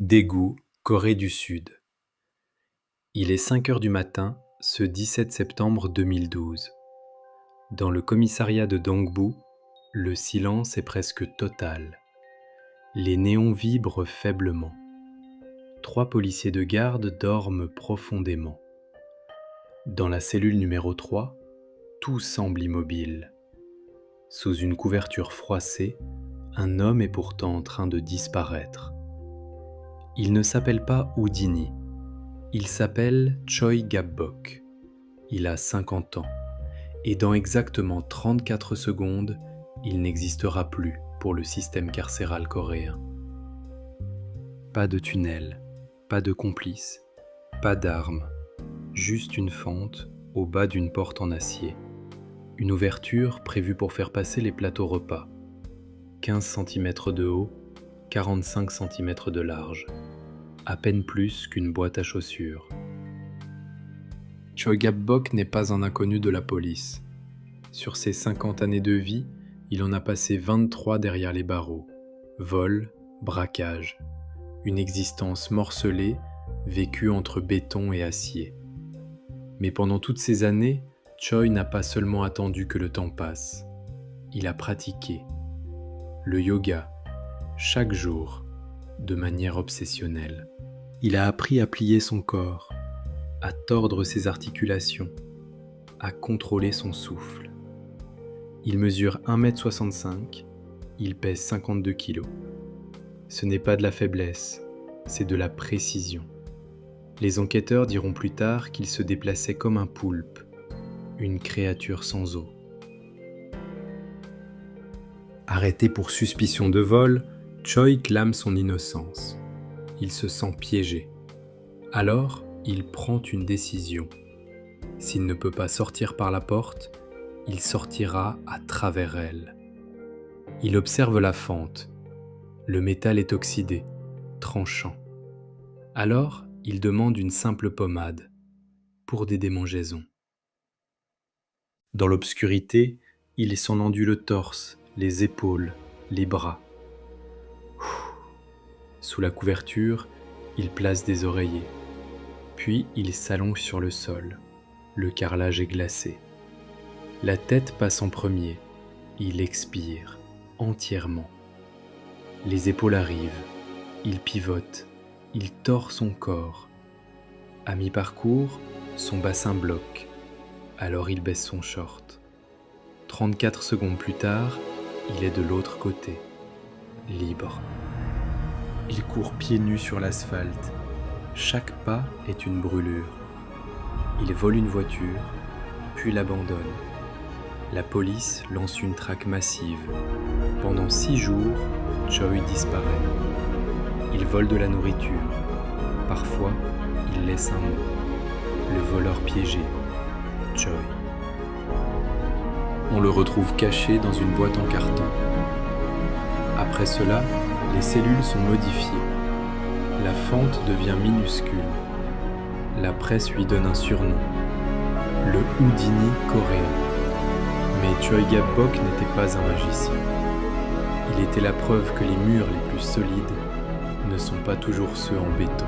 Daegu, Corée du Sud. Il est 5 heures du matin, ce 17 septembre 2012. Dans le commissariat de Dongbu, le silence est presque total. Les néons vibrent faiblement. 3 policiers de garde dorment profondément. Dans la cellule numéro 3, tout semble immobile. Sous une couverture froissée, un homme est pourtant en train de disparaître. Il ne s'appelle pas Houdini, il s'appelle Choi Gap-bok. Il a 50 ans, et dans exactement 34 secondes, il n'existera plus pour le système carcéral coréen. Pas de tunnel, pas de complice, pas d'armes, juste une fente au bas d'une porte en acier. Une ouverture prévue pour faire passer les plateaux repas. 15 cm de haut, 45 cm de large. À peine plus qu'une boîte à chaussures. Choi Gap-bok n'est pas un inconnu de la police. Sur ses 50 années de vie, il en a passé 23 derrière les barreaux. Vol, braquage. Une existence morcelée, vécue entre béton et acier. Mais pendant toutes ces années, Choi n'a pas seulement attendu que le temps passe. Il a pratiqué. Le yoga, chaque jour, de manière obsessionnelle. Il a appris à plier son corps, à tordre ses articulations, à contrôler son souffle. Il mesure 1,65 m, il pèse 52 kg. Ce n'est pas de la faiblesse, c'est de la précision. Les enquêteurs diront plus tard qu'il se déplaçait comme un poulpe, une créature sans os. Arrêté pour suspicion de vol, Choi clame son innocence. Il se sent piégé. Alors, il prend une décision. S'il ne peut pas sortir par la porte, il sortira à travers elle. Il observe la fente. Le métal est oxydé, tranchant. Alors, il demande une simple pommade, pour des démangeaisons. Dans l'obscurité, il s'en enduit le torse, les épaules, les bras. Sous la couverture, il place des oreillers. Puis il s'allonge sur le sol. Le carrelage est glacé. La tête passe en premier. Il expire, entièrement. Les épaules arrivent. Il pivote. Il tord son corps. À mi-parcours, son bassin bloque. Alors il baisse son short. 34 secondes plus tard, il est de l'autre côté, libre. Il court pieds nus sur l'asphalte. Chaque pas est une brûlure. Il vole une voiture, puis l'abandonne. La police lance une traque massive. Pendant 6 jours, Choi disparaît. Il vole de la nourriture. Parfois, il laisse un mot. Le voleur piégé, Choi. On le retrouve caché dans une boîte en carton. Après cela, les cellules sont modifiées. La fente devient minuscule. La presse lui donne un surnom, le Houdini coréen. Mais Choi Gap-bok n'était pas un magicien. Il était la preuve que les murs les plus solides ne sont pas toujours ceux en béton.